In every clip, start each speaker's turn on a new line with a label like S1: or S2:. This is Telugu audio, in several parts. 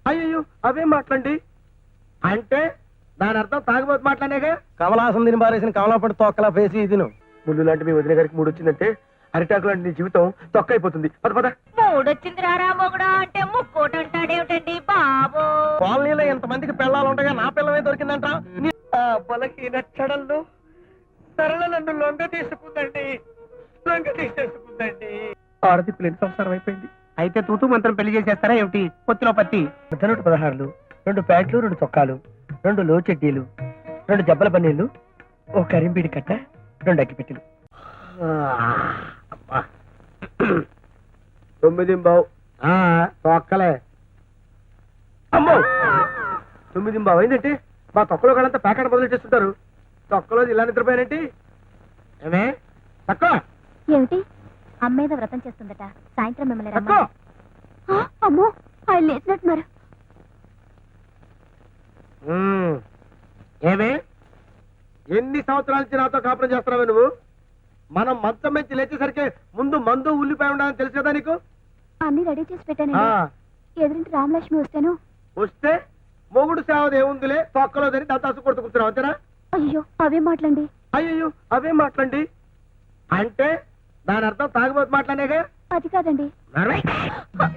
S1: అయ్యో అవేం మాట్లాడి అంటే దాని అర్థం తాగుబోతు మాట్లాడేగా.
S2: కమలాసం తిని బారేసిన కమలాపడి తొక్కలా పేసి ఇది
S1: ముళ్ళు లాంటి మీ వదిన గారికి మూడు వచ్చిందంటే అరిటాకు లాంటి నీ జీవితం తొక్క అయిపోతుంది. పద పద.
S3: మూడొచ్చింది రారా మొగుడా అంటే ముక్కోటి అంటాడేమిటండి బాబు.
S2: కాలనీలో ఎంతమందికి పిల్లలు ఉండగా నా పిల్లమే దొరికిందంట.
S1: పొలకి నచ్చడంలో సరళ నన్ను లొంగ తీసుకుందండి. ఆడది ప్లేట్ సంసారం అయిపోయింది. అయితే తూతూ మంత్రం పెళ్లి చేసేస్తారా ఏమిటి? పొత్తిలో పత్తి 16 2 ప్యాంట్లు 2 చొక్కాలు 2 లో చెడ్డీలు 2 జబ్బల పన్నీళ్లు 1 కరింబీడి కట్ట 2 అగ్గిపెట్టెలు. 9 తొక్కలే. అమ్మో 9 అయిందంటే మా తొక్కలో కాలంతా ప్యాకెట్ మొదలు చేస్తుంటారు. తొక్కలో ఇలా నిద్రపోయానంటే ఏమే తక్కువ
S3: ఏమిటి అమ్మేద వ్రతం చేస్తుందట. సాయంత్రం మిమ్మల్ని అమ్మో ఆయన లేచినట్టున్నారు.
S1: ఏమే ఎన్ని సంవత్సరాల నుంచి నాతో కాపురం చేస్తున్నావే నువ్వు? మనం మంచం మంచి లేచేసరికి ముందు మందు ఉల్లిపాయ ఉండాలని తెలుసు కదా నీకు?
S3: అన్ని రెడీ చేసి పెట్టాను. ఎదురింటి రామలక్ష్మి
S1: వస్తే మొగుడు సేవది ఏముందిలే తొక్కలోదని దత్తాసు కొడుతూ కూర్చున్నావు అంతేనా?
S3: అయ్యో అవే మాట్లాడండి.
S1: అయ్యో అవే మాట్లాడి అంటే దాని అర్థం తాగుబోతు మాట్లాడేగా.
S3: అది కాదండి.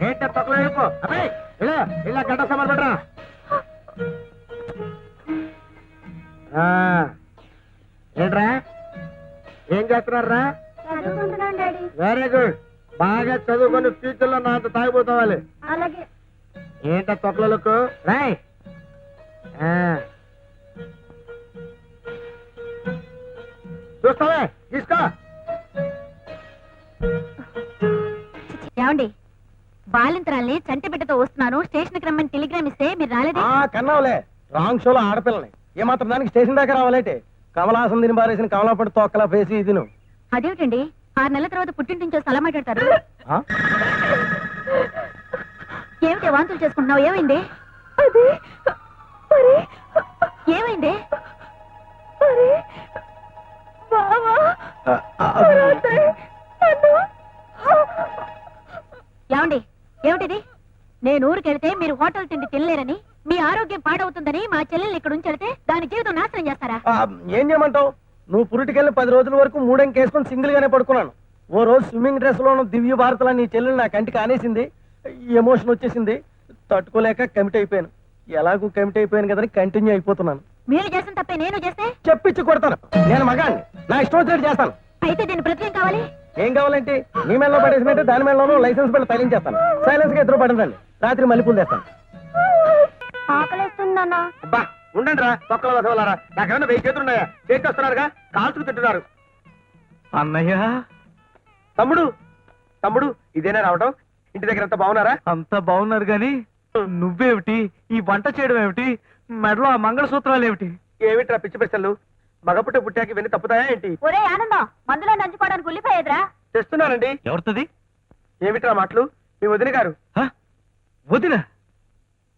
S1: ఏంట తొక్కలో వెళ్ళిపో. అబ్బాయి ఇలా ఇలా గడ్డ సమాన్ పడరా. ఏంట్రా ఏం చేస్తున్నారా? Very good. బాగా చదువుకొని ఫ్యూచర్ లో నా అంత తాగిపోతావాలి.
S3: అలాగే.
S1: ఏంట తొక్కలకు రాయ్. చూస్తావే తీసుకో.
S3: ఏమండి బాలింతరాల్ని చంటి బిడ్డతో వస్తున్నాను స్టేషన్ కి రమ్మని టెలిగ్రామ్ ఇస్తే మీరు రాలేదే?
S2: కన్నావులే రాంగ్ షోలో ఆడపిల్లని ఏమాత్రం దానికి స్టేషన్ దాకా రావాలంటే కమలాసం తిని బారేసిన కమలాపడి తొక్కలా పేసి ఇది
S3: అదేమిటండి 6 నెలల తర్వాత పుట్టింటి నుంచి స్థలం మాట్లాడతారు. ఏమిటి వాంతులు చేసుకుంటున్నావు? ఏమైంది? ఏమైంది? ఏమండి ఏమిటిది? నేను ఊరికెళ్తే మీరు హోటల్ తిండి తినలేరని మీ ఆరోగ్యం పాడవుతుందని మా చెల్లెల్ని ఇక్కడ ఉంచెడితే దాని జీవితం నాశనం చేస్తారా?
S2: ఏం చేయమంటావు? నువ్వు పురిటికెళ్ళి 10 రోజుల వరకు మూడెంకి వేసుకొని సింగిల్ గానే పడుకున్నాను. ఓ రోజు స్విమ్మింగ్ డ్రెస్ లోను దివ్య భారతలా నీ చెల్లెలు నా కంటికి ఆనేసింది. ఎమోషన్ వచ్చేసింది. తట్టుకోలేక కమిట్ అయిపోయాను. ఎలాగూ కమిట్ అయిపోయాను కదని కంటిన్యూ అయిపోతున్నాను.
S3: మీరు చేసిన తప్పే నేను చేస్తే
S2: చెప్పించి కొడతాను. నేను మగాన్ని నా ఇష్టం వచ్చినట్టు చేస్తాను.
S3: అయితే దీని ప్రతి ఏం కావాలి?
S2: ఏం కావాలంటే నీ మెడలో పడేసినట్టు దాని మెడలోనూ లైసెన్స్ బిల్లు తగిలించేస్తాను. సైలెన్స్ గా ఎదురు పడండి. రాత్రి మల్లెపూలు తెస్తాను.
S3: ఆకలిస్తుందన్నా.
S1: అబ్బా ఉండండి రా తొక్కల వసవలారా. నాకేమన్నా 1000 చేతులు ఉన్నాయా? చేతి వస్తున్నారుగా కాల్చుకు తింటున్నారు.
S2: అన్నయ్య
S1: తమ్ముడు తమ్ముడు ఇదేనా రావడం? ఇంటి దగ్గర అంతా బాగున్నారా?
S2: అంతా బాగున్నారు గాని నువ్వేమిటి ఈ వంట చేయడం ఏమిటి? మెడలో ఆ మంగళసూత్రాలు ఏమిటి?
S1: ఏమిట్రా పిచ్చి పిచ్చలు? మగపుట్ట పుట్టాకి ఇవన్నీ తప్పుతాయా ఏంటి?
S3: ఒరే ఆనందం మందులో నంచుకోవడానికి ఉల్లిపోయేదిరా.
S1: తెస్తున్నానండి.
S2: ఎవరిది?
S1: ఏమిట్రా మాటలు? మీ వదిన గారు.
S2: వదిన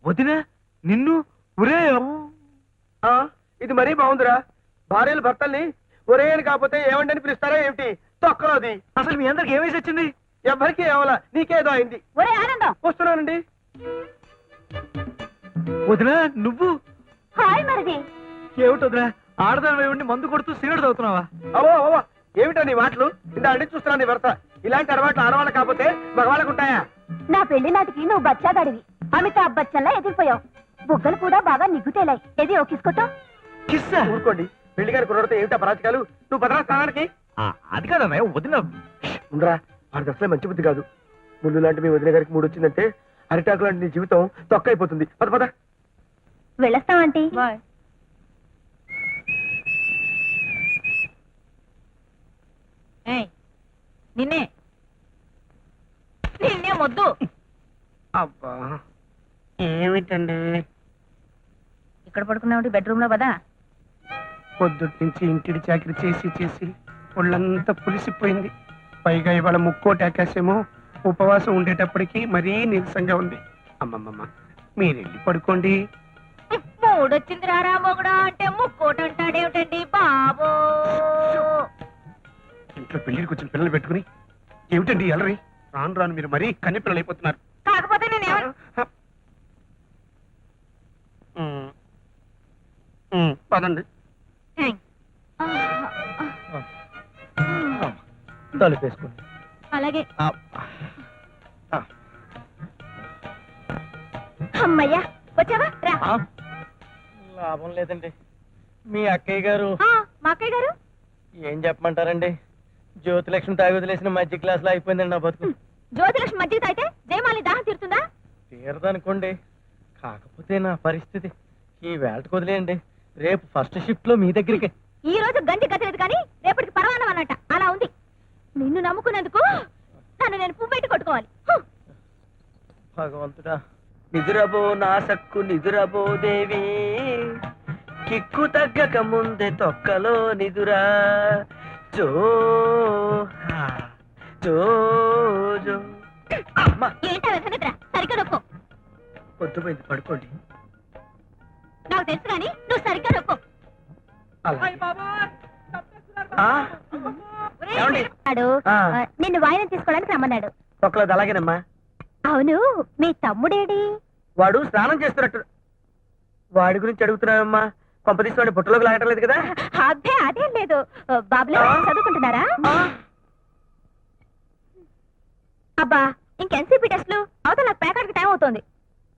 S2: వదిన నిన్ను ఒరే
S1: ఇది మరీ బాగుందిరా. భార్యలు భర్తల్ని ఒరే అని కాకపోతే ఏమండి అని పిలుస్తారా ఏమిటి? తొక్కలోది.
S2: అసలు మీ అందరికి ఏమేసి వచ్చింది?
S1: ఎవరికి ఏమలా నీకేదో అయింది.
S3: ఒరే ఆనందం
S1: వస్తున్నానండి.
S2: వదిన నువ్వు
S3: హాయ్ మరిది.
S2: ఏమిటి వదిన ఆడదాని ఉండి మందు కొడుతూ సిగరెట్ తాగుతున్నావా?
S1: అవో ఏమిటా నీ మాటలు? ఇంత అడిగి చూస్తున్నా నీ వరస. ఇలాంటి అలవాట్లు ఆడవాళ్ళ కాకపోతే మగవాళ్ళకు ఉంటాయా?
S3: నా పెళ్లి నాటికి నువ్వు బచ్చాగాడివి. అమితాబ్ బచ్చన్లా ఎదిరిపోయావు. బుగ్గలు కూడా బాగా నిగ్గుతేలాయి. ఏది ఓకిసుకోటో
S2: కిస్సా?
S1: ఊరుకోండి. పెళ్లి గారి కుర్రతో ఏమిటా పరాచకాలు? నువ్వు భద్రా స్థానానికి.
S2: అది కాదన్నయ్య వదిన.
S1: ఉండరా వాడి అసలే మంచి బుద్ధి కాదు. ముళ్ళు లాంటి మీ వదిన గారికి మూడు వచ్చిందంటే అరిటాకు లాంటి నీ జీవితం తొక్క అయిపోతుంది. పద పద.
S3: వెళ్ళొస్తామంటీ. నిన్నే మొద్దు.
S1: అబ్బా ఏమిటండి
S3: ఇక్కడ పడుకున్నావు? బెడ్రూమ్ లో పదా.
S1: పొద్దుటి నుంచి ఇంటిడి చాకరీ చేసి చేసి ఒళ్ళంతా పులిసిపోయింది. పైగా ఇవాళ ముక్కోటి ఆకాశమో ఉపవాసం ఉండేటప్పటికి మరీ నీరసంగా ఉంది. అమ్మమ్మమ్మ మీరెళ్ళి పడుకోండి.
S3: మూడొచ్చింది రారా మొగుడా అంటే ముక్కోటి అంటాడేమిటండి బాబు?
S1: ఇంట్లో పెళ్లికి వచ్చిన పిల్లలు పెట్టుకుని ఏమిటండి ఎలరి? రాను రాను మీరు మరీ కన్ని పిల్లలు అయిపోతున్నారు.
S3: కాకపోతే
S1: పదండి.
S2: తలుపేసుకోండి.
S3: అలాగే. అమ్మయ్యా, వచ్చావా? రా.
S2: లాభం లేదండి. మీ అక్కయ్య గారు.
S3: మా అక్కయ్య గారు
S2: ఏం చెప్పమంటారండి? జ్యోతిలక్ష్మి తాగి వదిలేసిన మధ్య క్లాస్ లో అయిపోయిందండి నా బతుకు.
S3: జ్యోతిలక్ష్మి మధ్య తాగితే జయమాలి దాహం తీరుతుందా?
S2: తీరదనుకోండి. కాకపోతే నా పరిస్థితి ఈ వేళకు వదిలేయండి. రేపు ఫస్ట్ షిఫ్ట్ లో మీ దగ్గరికి.
S3: ఈ రోజు గంజి గతిలేదు కానీ రేపటికి పరవానం అన్నట్ట. అలా ఉంది. నిన్ను నమ్ముకున్నందుకు నన్ను నేను పువ్వెట్టి కొట్టుకోవాలి.
S2: భగవంతుడా.
S1: నిదురబో నా సక్కు నిదురబో దేవి, కిక్కు తగ్గక ముందే తొక్కలో నిదురా. జో జో జో.
S3: ఏంటా వ్యసనిద్ర? సరిగ్గా నొక్కు.
S1: పొద్దుపోయింది, పడుకోండి.
S3: నాకు తెలుసు కానీ నువ్వు సరిగ్గా నొక్కు. నిన్ను వాయినం తీసుకోవడానికి రమ్మన్నాడు.
S1: తొక్కలేదు. అలాగేనమ్మా.
S3: అవును, మీ తమ్ముడేడి?
S1: వాడు స్నానం చేస్తున్నట్టు. వాడి గురించి అడుగుతున్నావమ్మా? పంపదీసుకోండి, బుట్టలోకి లాగటం లేదు కదా?
S3: అదే అదేం లేదు. బాబులో చదువుకుంటున్నారా? అబ్బా, ఇంకెన్సీపీ టెస్ట్లు అవతల నాకు పేకాడికి టైం అవుతోంది.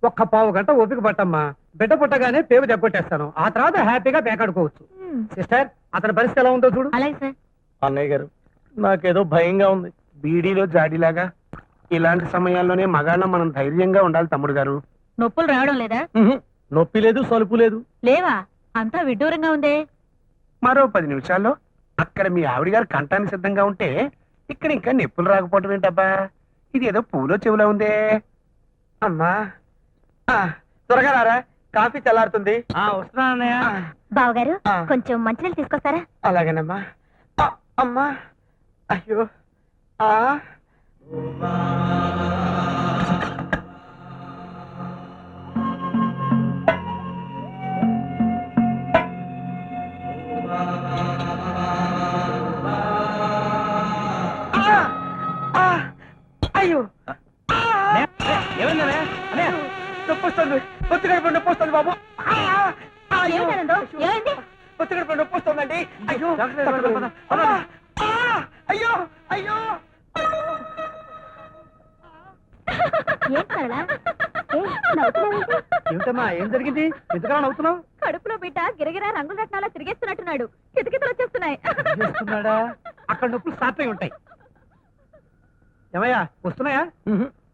S1: ఒక్క పావు గంట ఓపిక పట్టమ్మా. బిడ్డ పుట్టగానే పేరు దెబ్బకొట్టేస్తాను. ఆ తర్వాత హ్యాపీగా పేకాడుకోవచ్చు. సిస్టర్, అతని పరిస్థితి ఎలా ఉందో చూడు.
S3: అలాగే సార్.
S2: అన్నయ్య గారు, నాకేదో భయంగా ఉంది.
S1: బీడీలో జాడీలాగా ఇలాంటి సమయాల్లోనే మగాళ్ళం మనం ధైర్యంగా ఉండాలి తమ్ముడు గారు.
S3: నొప్పులు రావడం లేదా?
S2: నొప్పి లేదు, సలుపు లేదు.
S3: లేవా? అంతా విడ్డూరంగా ఉందే.
S1: మరో 10 నిమిషాల్లో అక్కడ మీ ఆవిడ గారు కంటానికి సిద్ధంగా ఉంటే ఇక్కడ ఇంకా నొప్పులు రాకపోవటం ఏంటబ్బా? ఇది ఏదో పూలో చెవులో ఉందే. అమ్మా, త్వరగా రారా, కాఫీ చల్లారుతుంది. వస్తున్నానన్నయ్య.
S3: బావగారు, కొంచెం మంచినీళ్ళు తీసుకొస్తారా?
S1: అలాగేనమ్మా. అమ్మా, అయ్యో. అయ్యో, ఏమైందనే? అనే నొప్పి వస్తుంది. పొత్తు గడప నొప్పి వస్తుంది బాబు. పొత్తు గడప నొప్పి వస్తుందండి. అయ్యో అయ్యో అయ్యో. ఏమిటమ్మా, ఏం జరిగింది? ఎందుకలా నవ్వుతున్నావు?
S3: కడుపులో బిడ్డ గిరగిరా రంగుల రత్నాలా తిరిగేస్తున్నట్టున్నాడు. కితకితలు వచ్చేస్తున్నాయి.
S1: చేస్తున్నాడా? అక్కడ నొప్పులు స్టార్ట్ అయి ఉంటాయి. ఏమయ్యా, వస్తున్నాయా?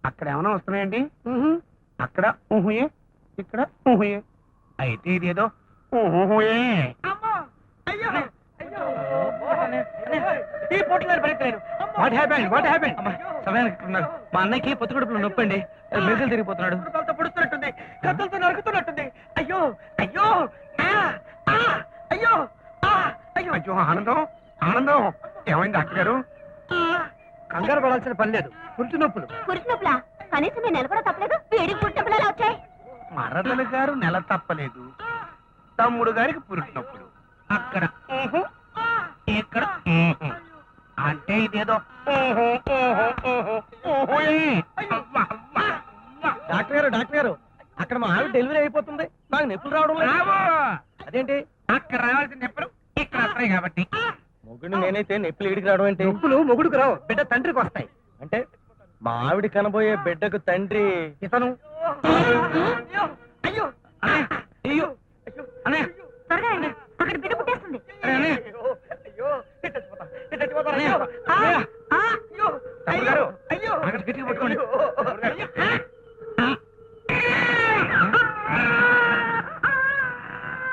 S1: అక్కడ ఏమైనా వస్తున్నాయండి? అక్కడ ఊహుయే, ఇక్కడ ఊహుయే. అయితే ఇదేదో ఊహుయే. మా అన్నయ్యకి పొత్తు కడుపులో నొప్పండి. మెరుగలు తిరిగిపోతున్నాడు. పొడుస్తున్నట్టుంది, కత్తులతో నరుకుతున్నట్టుంది. అయ్యో అయ్యో అయ్యో అయ్యో అయ్యో. ఆనందం ఆనందం, ఏమైంది డాక్టర్ గారు? కంగారు పడాల్సిన పని లేదు. పురుటి నొప్పులు.
S3: పురుటి నొప్పులా? కనీసం నేను నెల కూడా తప్పలేదు. వేడికి పురుటి నొప్పులు ఎలా వచ్చాయి?
S1: మరదలు గారు నెల తప్పలేదు, తమ్ముడు గారికి పురుటి నొప్పులు. అక్కడ ఇక్కడ అంటే ఇదేదో.
S2: డాక్టర్ గారు, డాక్టర్ గారు, అక్కడ మా ఆవిడ డెలివరీ అయిపోతుంది. నాకు నొప్పులు రావడం లేదు. అదేంటి?
S1: అక్కడ రావాల్సిన నొప్పులు ఇక్కడ వస్తాయి కాబట్టి.
S2: మొగుడు నేనైతే నొప్పులు ఈడికి రావడం ఏంటి?
S1: నొప్పులు మొగుడుకు రావు, బిడ్డ తండ్రికి వస్తాయి.
S2: అంటే మా ఆవిడ కనబోయే బిడ్డకు తండ్రి
S1: ఇతను. అయ్యో అయ్యో అనే
S3: త్వరగా రండి, అక్కడ బిడ్డ పుట్టేస్తుంది.
S1: పట్టుకోండి.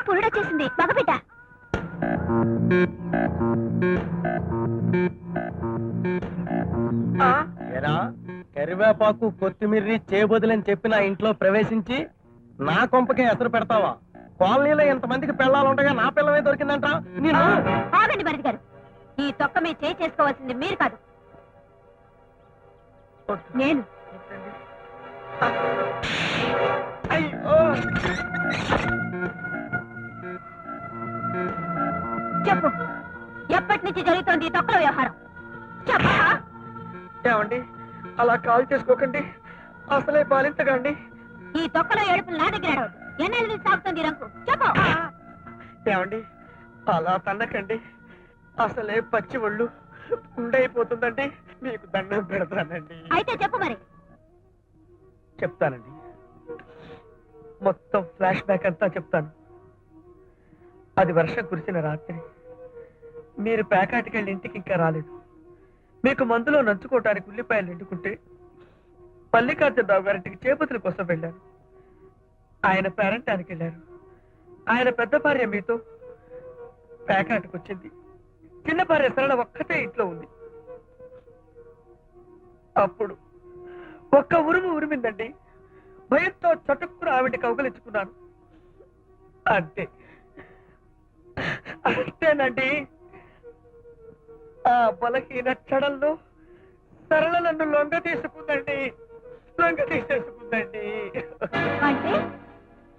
S3: పురుడొచ్చేసింది, మగబిడ్డ.
S2: ఎరా, కరివేపాకు కొత్తిమీర్రి చేయబోదులని చెప్పి నా ఇంట్లో ప్రవేశించి నా కొంపకే ఎసరు పెడతావా? కాలనీలో ఎంతమందికి పిల్లలు ఉండగా నా పిల్లమే దొరికిందంట. నేను
S3: ఆగండి భరత్ గారు, ఈ తొక్క మీద చేయి చేసుకోవాల్సింది మీరు కాదు, నేను. చెప్పు, ఎప్పటి నుంచి జరుగుతోంది ఈ తొక్కల వ్యవహారం? చెప్పా.
S1: ఏమండి, అలా కాల్ చేసుకోకండి, అసలే బాలింతకండి.
S3: ఈ తొక్కలో ఏడుపులు నా దగ్గర ఏడవద్దు. ఎన్నెల నుంచి సాగుతుంది రంకు? చెప్పు.
S1: ఏమండి అలా తన్నకండి, అసలే పచ్చి ఒళ్ళు ఉండైపోతుందండి. మీకు దండం పెడతానండి.
S3: అయితే చెప్పు మరి.
S1: చెప్తానండి, మొత్తం ఫ్లాష్ బ్యాక్ అంతా చెప్తాను. అది వర్షం కురిసిన రాత్రి. మీరు ప్యాకాటికి వెళ్ళి ఇంటికి ఇంకా రాలేదు. మీకు మందులో నంచుకోవటానికి ఉల్లిపాయలు ఎండుకుంటే మల్లికార్జునరావు గారింటికి చేపతుల కోసం వెళ్ళాను. ఆయన పేరంటానికి వెళ్ళారు. ఆయన పెద్ద భార్య మీతో ప్యాకాటికి వచ్చింది. చిన్న భార్య సరళ ఒక్కతే ఇంట్లో ఉంది. అప్పుడు ఒక్క ఉరుము ఉరిమిందండి. భయంతో చటుక్కున ఆవిడ కౌగలించుకున్నాను. అంతే, అంతేనండి. ఆ బలహీన క్షణంలో సరళ నన్ను లొంగ తీసేసుకుందండి.
S3: అంటే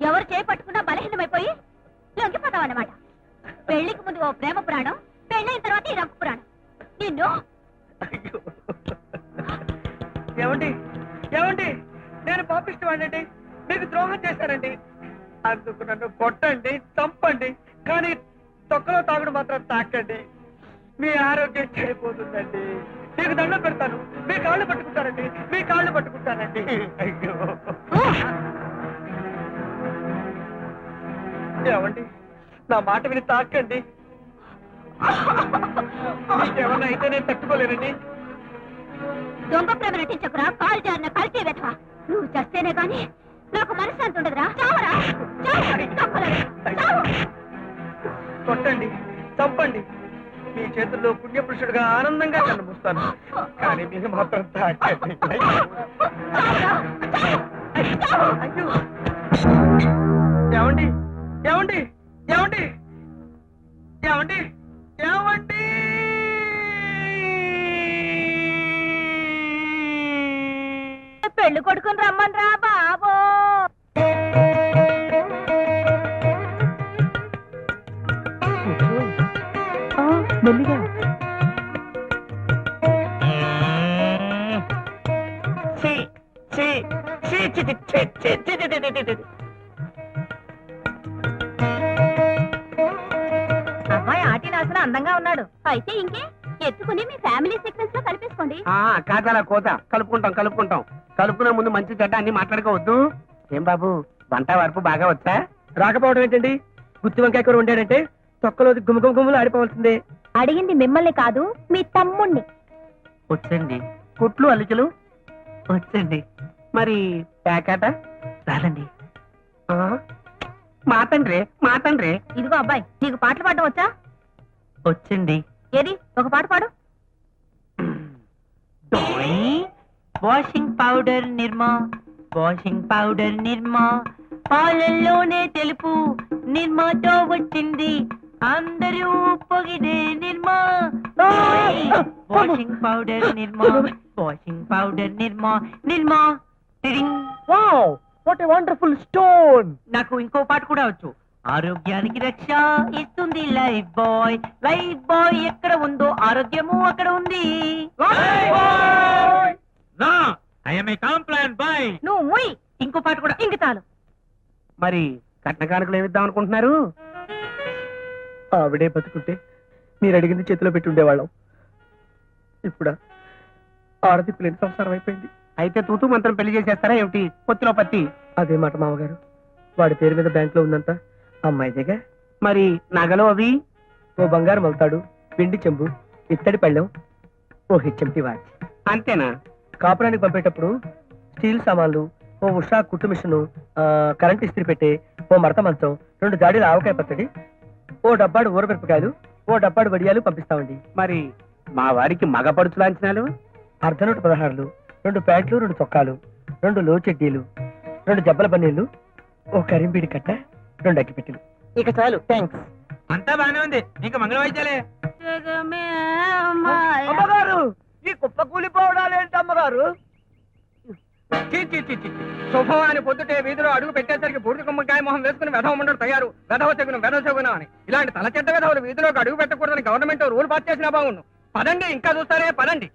S3: ఎవరు చేపట్టుకున్నా బలహీనమైపోయి లొంగిపోతావన్నమాట. పెళ్లికి ముందు ఓ ప్రేమ పురాణం, పెళ్ళైన తర్వాత ఈ రంకు పురాణం. నిన్ను
S1: అయ్యో. ఏమండి ఏమండి, నేను పాపిష్టవాడండి. మీకు ద్రోహం చేశానండి. అందుకు నన్ను కొట్టండి, చంపండి, కానీ తొక్కలో తాగుడు మాత్రం తాకండి. మీ ఆరోగ్యం చెడిపోతుందండి. మీకు దండం పెడతాను. మీ కాళ్ళు పట్టుకుంటానండి, మీ కాళ్ళు పట్టుకుంటానండి. అయ్యో. ఏమండి, నా మాట విని తాకండి. మీకేమన్నా అయితే నేను తట్టుకోలేనండి.
S3: దొంగ ప్రేమ నటించకురా, కాలు జారిన కల్తీ వెధవా. నువ్వు చస్తేనే గాని నాకు మనశ్శాంతి ఉండదురా. చావరా, చావు.
S1: కొట్టండి, చంపండి. మీ చేతుల్లో పుణ్యపురుషుడుగా ఆనందంగా కన్నుమూస్తాను. కానీ మీరు మాత్రం తాకండి. అయ్యో. ఏమండి ఏమండి ఏమండి ఏమండి ఏమండి
S3: పెళ్లి కొడుకుని రమ్మని రా బాబో.
S1: మెల్లిగా.
S3: అబ్బాయి ఆటి నాసిన అందంగా ఉన్నాడు. అయితే ఇంకే ఎత్తుకుని మీ ఫ్యామిలీ సీక్వెన్స్ లో కలిపేసుకోండి.
S1: కాచాల కోత కలుపుకుంటాం కలుపుకునే ముందు మంచి చెడ్డ అన్ని మాట్లాడుకోవద్దు. ఏం బాబు, వంట వరపు బాగా వచ్చా? రాకపోవడం ఏంటండి? గుత్తి వంకాయ కూర వండాడంటే తొక్కలో గుమ్మగుమ్మలు ఆడిపోవాల్సిందే.
S3: అడిగింది మిమ్మల్ని కాదు, మీ తమ్ముణ్ణి.
S1: వచ్చండి. కుట్లు అల్లికలు వచ్చండి. మరి ప్యాకాట రాదండి. మా తండ్రి
S3: ఇదిగో అబ్బాయి, నీకు పాటలు పాడడం వచ్చా?
S1: వచ్చండి.
S3: ఏది ఒక పాట పాడు.
S4: వాషింగ్ పౌడర్ నిర్మా పాలల్లోనే తెలుపు నిర్మాతో వచ్చింది, అందరూ పొగిడే నిర్మా. వాషింగ్ పౌడర్ నిర్మా టిడింగ్.
S1: Wow, what a wonderful stone.
S4: నాకు ఇంకో పాట కూడా వచ్చు. ఆరోగ్యానికి రక్ష ఇస్తుంది లైఫ్ బాయ్ ఎక్కడ ఉందో ఆరోగ్యము అక్కడ ఉంది.
S3: నువ్వు ముయ్.
S4: ఇంకో పాట కూడా.
S3: ఇంక చాలు.
S1: మరి కట్న కానుకలు ఏమిద్దాం అనుకుంటున్నారు? ఆవిడే బతుకుంటే మీరు అడిగింది చేతిలో పెట్టి ఉండేవాళ్ళం. ఇప్పుడు ఆడది పిల్లని సంసారం అయిపోయింది. అయితే తూతూ మంత్రం పెళ్లి చేసేస్తారా ఏమిటి? పొత్తిలో పత్తి. అదే మాట మామగారు. వాడి పేరు మీద బ్యాంక్ లో ఉందంతా అమ్మాయిదేగా. మరి నగలు అవి? ఓ బంగారం అవుతాడు, పిండి చెంబు, ఇత్తడి పళ్ళెం, ఓ హెచ్ఎంటి వాచ్. అంతేనా? కాపురానికి పంపేటప్పుడు స్టీల్ సామాన్లు, ఓ ఉషా కుట్టు మిషను, కరెంట్ ఇస్త్రీ పెట్టే, ఓ మడత మంచం, 2 జాడీల ఆవకాయ పచ్చడి, ఓ డబ్బాడు ఊరమిరపకాయలు, ఓ డబ్బాడు వడియాలు పంపిస్తామండి. మరి మా వారికి మగపడుచు లాంఛనాలు? అర్ధనూట 16, 2 ప్యాంట్లు, 2 చొక్కాలు, 2 లో చెడ్డీలు, 2 జబ్బల పన్నీళ్లు, ఓ కరింబీడి కట్ట, 2 అగ్గిపెట్టెలు. ఇక చాలు, థ్యాంక్స్.
S4: అంతా బానే ఉంది, ఇంకా మంగళ వాయిద్యాలే.
S1: అమ్మగారు, ఈ కుప్ప కూలిపోవడాలేంటి అమ్మగారు?
S2: శుభవాని పొద్దుటే వీధిలో అడుగు పెట్టేసరికి బూడిద గుమ్మకాయ మొహం వేసుకుని వెధవ ఉండడు తయారు, వెధవ చెగును అని. ఇలాంటి తల చెడ్డ వెధవులు వీధిలోకి అడుగు పెట్టకూడదని గవర్నమెంట్ రూల్ పాస్ చేసినా బాగుండు. పదండి, ఇంకా చూస్తారే, పదండి.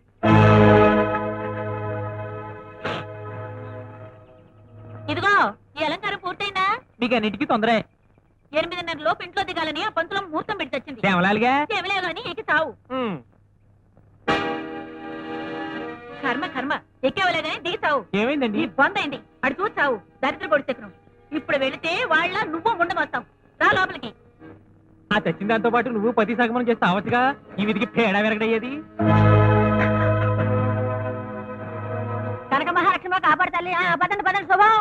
S3: ఇదిగో ఈ అలంకారం పూర్తయిందా?
S4: మీకు అన్నిటికీ తొందరే.
S3: 8:30 లోపు ఇంట్లో దిగాలని ఆ పంతులో ముహూర్తం పెట్టి తెచ్చింది.
S4: దేవలాలుగా
S3: కేవలే గాని ఎక్కి చావు. కర్మ కర్మ, ఎక్కేవలే గాని దిగి చావు.
S4: ఏమైందండి?
S3: నీ బందైంది, అడు చూసి చావు. దరిద్ర పొడి చక్రం. ఇప్పుడు వెళితే వాళ్ళ నువ్వు ముండమొస్తావు. రా లోపలికి.
S4: ఆ తెచ్చిన దాంతో పాటు నువ్వు పతి సగమనం చేస్తే అవచ్చుగా, ఈ విధికి పేడ విరగడయ్యేది.
S3: కనక మహాలక్ష్మి కాపాడతాలి. పదండి పదండి, శుభం.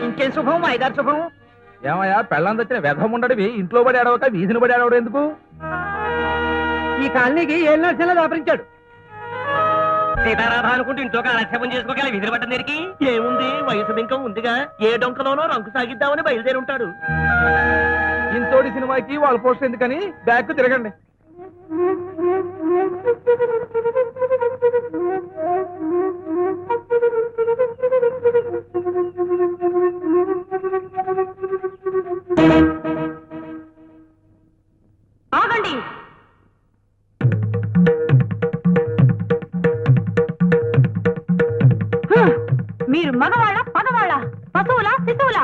S4: ఇంకేం శుభం, ఐదారు శుభం.
S5: ఏమయ్యా పెళ్ళం తెచ్చిన వ్యధం ఉండడివి ఇంట్లో పడి ఆడవక వీధిని పడి ఆడవడం ఎందుకు?
S1: ఈ కాలనీకి ఏళ్ళ నడిచేలా దాపరించాడు.
S4: సీతారాధ అనుకుంటూ ఇంట్లో కాలక్షేపం చేసుకోగల విధులు పట్టం దగ్గరికి ఏముంది, వయసు బింకం ఉందిగా, ఏ డొంకలోనో రంకు సాగిద్దామని బయలుదేరి ఉంటాడు.
S5: ఇంతోడి సినిమాకి వాళ్ళ పోస్ట్ ఎందుకని బ్యాక్ తిరగండి.
S3: ఆగండి. మీరు మగవాళ్ళ పగవాళ్ళ, పశువుల శిశువుల,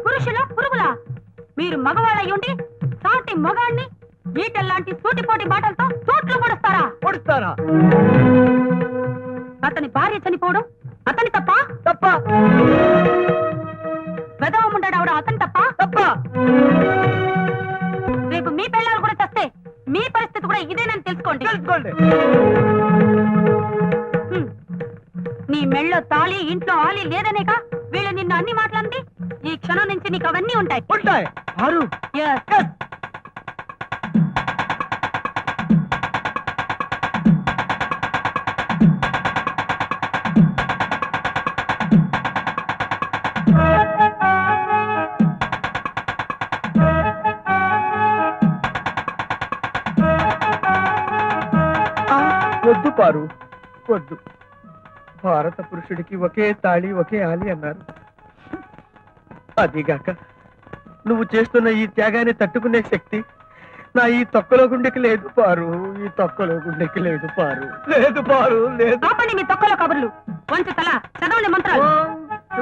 S3: పురుషుల పురుగుల? మీరు మగవాళ్ళ ఉండి సాటి మగాన్ని ఈటల్లాంటి సూటిపోటి మాటలతో చోట్లు
S1: పొడుస్తారా?
S3: అతని భార్య చనిపోవడం అతని తప్ప?
S1: తప్ప.
S3: వెదవముండడం అతని తప్ప?
S1: తప్ప.
S3: రేపు మీ పిల్లలు కూడా చస్తే మీ పరిస్థితి కూడా ఇదేనని తెలుసుకోండి.
S1: తెలుసుకోండి.
S3: నీ మెళ్ళో తాళి, ఇంట్లో ఆలి లేదనేగా వీళ్ళు నిన్ను అన్ని మాట్లాడింది. ఈ క్షణం నుంచి నీకు అవన్నీ ఉంటాయి.
S1: ఉంటాయి. ఆరు.
S3: Yes.
S1: వద్దు పారు, వద్దు. భారత పురుషుడికి ఒకే తాళి ఒకే ఆలి అన్నారు. అదిగాక నువ్వు చేస్తున్న ఈ త్యాగాన్ని తట్టుకునే శక్తి నా ఈ తొక్కలో గుండెకి లేదు పారు. ఈ తొక్కలో గుండెకి లేదు పారు. లేదు పారు, లేదు.
S3: ఆపండి మీ తొక్కలో కబుర్లు. వంచు తల చదవండి మంత్రాలు.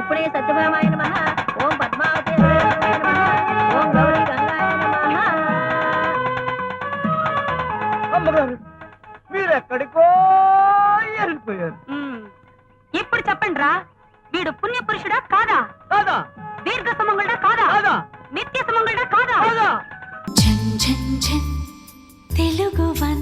S6: ఇప్పుడే సత్యభామాయ నమః, ఓం పద్మావతి నమః, ఓం గౌరీ గంగాయ నమః.
S1: అమ్మగారు మీరెక్కడికో వెళ్ళిపోయారు.
S3: ఇప్పుడు చెప్పండి రా, వీడు పుణ్య పురుషుడా కాదా?
S1: కాదా?
S3: దీర్ఘ సుమంగళుడా కాదా?
S1: కాదా?
S3: నిత్య సుమంగళుడా కాదా?
S1: కాదా?
S7: झन झन झन तेलुगु वन